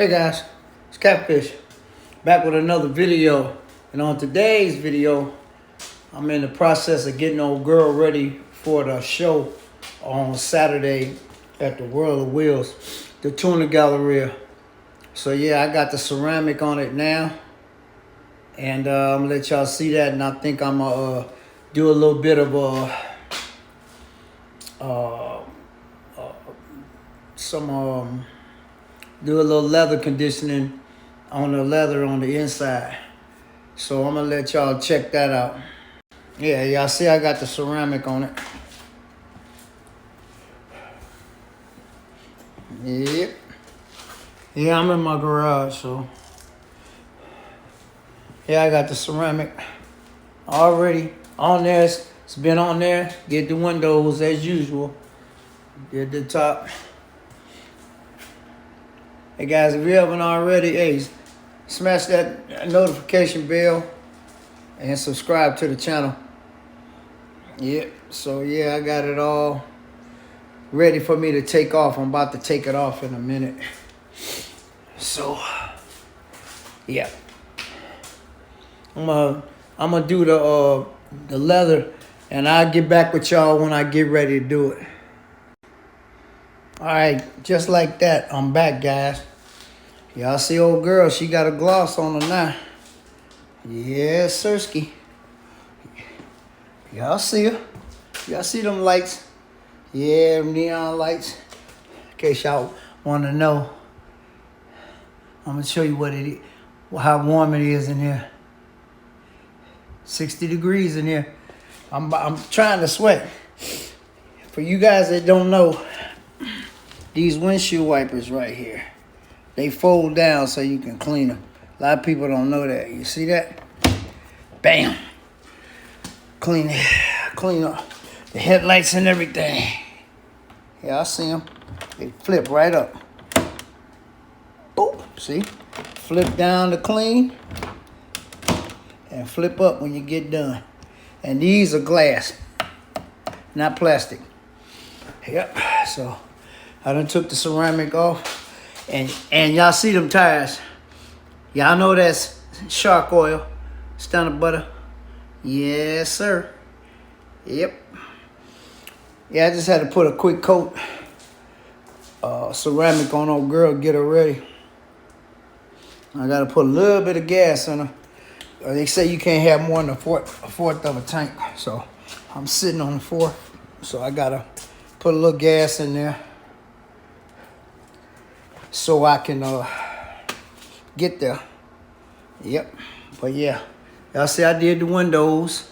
Hey guys, it's Catfish, back with another video. And on today's video, I'm in the process of getting Ole Girl ready for the show on Saturday at the World of Wheels, the Tuner Galleria. So yeah, I got the ceramic on it now. And I'm gonna let y'all see that, and I think I'm gonna do a little bit of do a little leather conditioning on the leather on the inside. So I'm gonna let y'all check that out. Yeah, y'all see I got the ceramic on it. Yep. Yeah, I'm in my garage, so. Yeah, I got the ceramic already on there. It's been on there. Get the windows as usual. Get the top. Hey guys, if you haven't already, hey, smash that notification bell and subscribe to the channel. Yep, so yeah, I got it all ready for me to take off. I'm about to take it off in a minute. So, yeah. I'm gonna do the leather, and I'll get back with y'all when I get ready to do it. All right, just like that, I'm back, guys. Y'all see Ole Girl, she got a gloss on her now. Yeah, sirski. Y'all see her? Y'all see them lights? Yeah, them neon lights. In case y'all want to know, I'm gonna show you what it is, how warm it is in here. 60 degrees in here. I'm trying to sweat. For you guys that don't know, these windshield wipers right here, they fold down so you can clean them. A lot of people don't know that. You see that? Bam. Clean up the headlights and everything. Yeah, I see them. They flip right up. Boop. See? Flip down to clean and flip up when you get done. And these are glass, not plastic. Yep. So I done took the ceramic off. And y'all see them tires. Y'all know that's shark oil, stunner butter. Yes, sir. Yep. Yeah, I just had to put a quick coat ceramic on Ole Girl, get her ready. I gotta put a little bit of gas in her. They say you can't have more than a fourth of a tank. So I'm sitting on the fourth. So I gotta put a little gas in there so I can get there. Yep. But yeah, y'all see I did the windows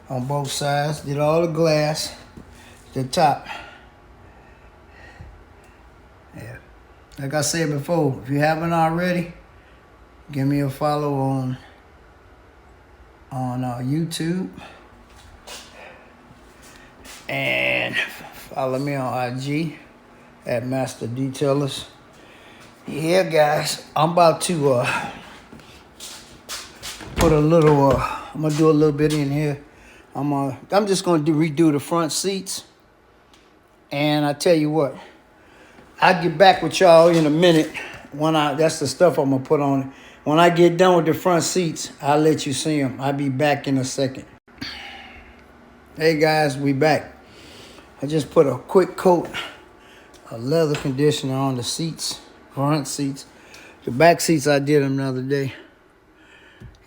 on both sides. Did all the glass, the top. Yeah. Like I said before, if you haven't already, give me a follow on YouTube. And follow me on IG at Master Detailers. Yeah, guys, I'm about to put a little. I'm gonna do a little bit in here. I'm just gonna redo the front seats. And I tell you what, I'll get back with y'all in a minute. That's the stuff I'm gonna put on it. When I get done with the front seats, I'll let you see them. I'll be back in a second. Hey guys, we back. I just put a quick coat of leather conditioner on the seats, front seats. The back seats, I did them the other day.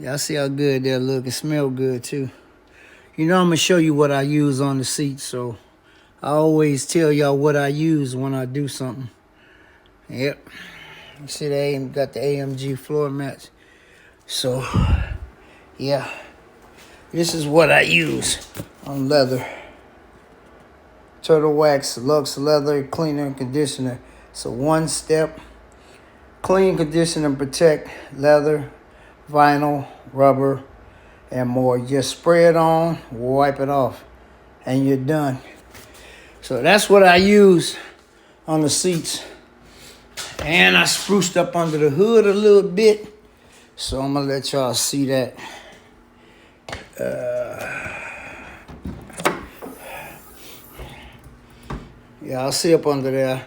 Y'all see how good they look. It smell good too. You know I'm gonna show you what I use on the seats, so I always tell y'all what I use when I do something. Yep. You see they got the AMG floor mats. So, yeah. This is what I use on leather. Turtle Wax Luxe Leather Cleaner and Conditioner. So one step. Clean, condition, and protect leather, vinyl, rubber, and more. Just spray it on, wipe it off, and you're done. So that's what I use on the seats. And I spruced up under the hood a little bit. So I'm going to let y'all see that. Yeah, I'll see up under there.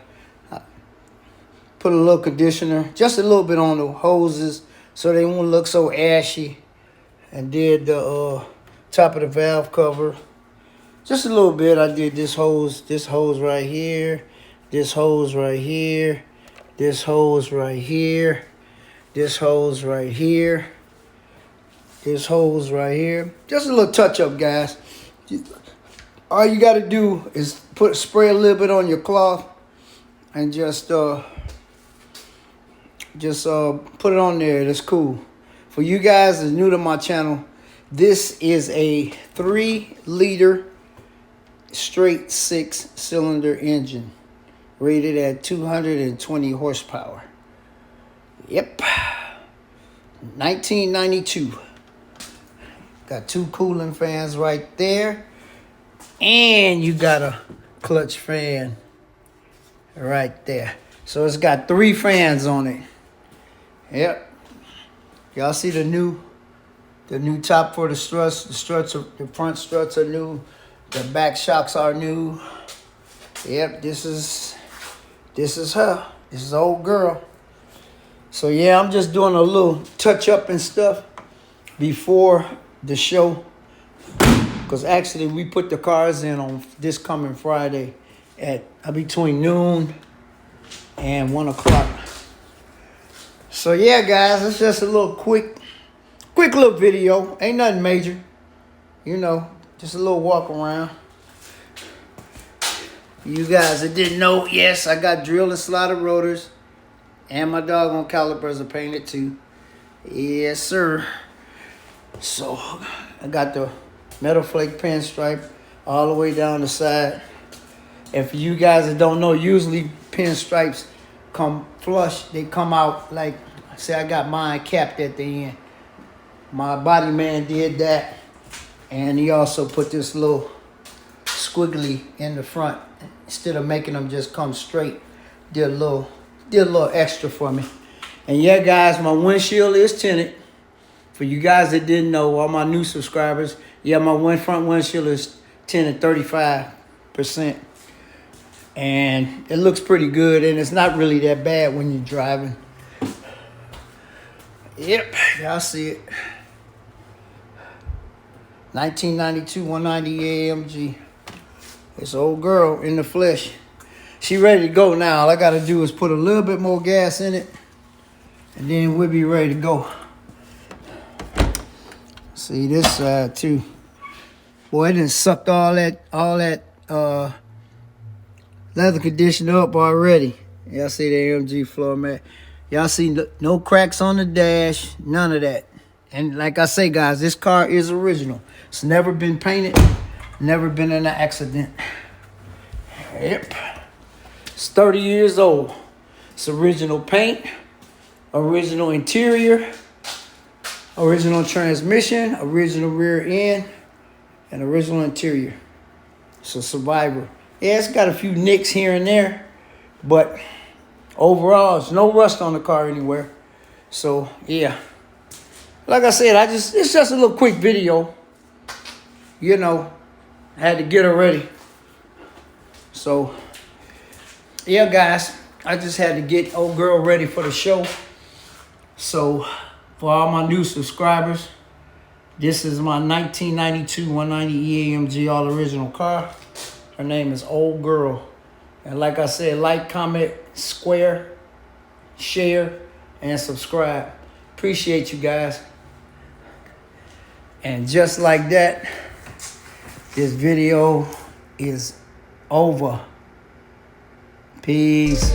Put a little conditioner, just a little bit on the hoses so they won't look so ashy. And did the top of the valve cover. Just a little bit. I did this hose right here, this hose right here, this hose right here, this hose right here, this hose right here. Just a little touch up, guys. All you got to do is spray a little bit on your cloth and just put it on there. That's cool. For you guys that's new to my channel, this is a 3-liter straight 6-cylinder engine rated at 220 horsepower. Yep. 1992. Got 2 cooling fans right there. And you got a clutch fan right there. So it's got 3 fans on it. Yep. Y'all see the new top for the struts. The front struts are new. The back shocks are new. Yep, this is her. This is Old Girl. So yeah, I'm just doing a little touch up and stuff before the show. Because actually we put the cars in on this coming Friday at between noon and 1 o'clock. So yeah, guys, it's just a little quick little video. Ain't nothing major. You know, just a little walk around. You guys that didn't know, yes, I got drill and slotted rotors. And my doggone calipers are painted too. Yes, sir. So I got the metal flake pinstripe all the way down the side. And for you guys that don't know, usually pinstripes come flush. They come out like, say I got mine capped at the end. My body man did that. And he also put this little squiggly in the front. Instead of making them just come straight, did a little extra for me. And yeah, guys, my windshield is tinted. For you guys that didn't know, all my new subscribers, yeah, my front windshield is tinted 35%. And it looks pretty good, and it's not really that bad when you're driving. Yep, y'all see it. 1992 190 AMG. It's Old Girl in the flesh. She ready to go now. All I gotta do is put a little bit more gas in it, and then we'll be ready to go. See this side too. Boy, it done sucked all that leather conditioner up already. Y'all see the AMG floor mat. Y'all see no cracks on the dash, none of that. And like I say, guys, this car is original. It's never been painted, never been in an accident. Yep. It's 30 years old. It's original paint, original interior, original transmission, original rear end, and original interior. It's a Survivor. Yeah, it's got a few nicks here and there, but overall, there's no rust on the car anywhere. So, yeah. Like I said, it's just a little quick video. You know, I had to get her ready. So, yeah, guys, I just had to get Old Girl ready for the show. So, for all my new subscribers, this is my 1992 190 AMG all original car. Her name is Old Girl. And like I said, like, comment, share, and subscribe. Appreciate you guys. And just like that, this video is over. Peace.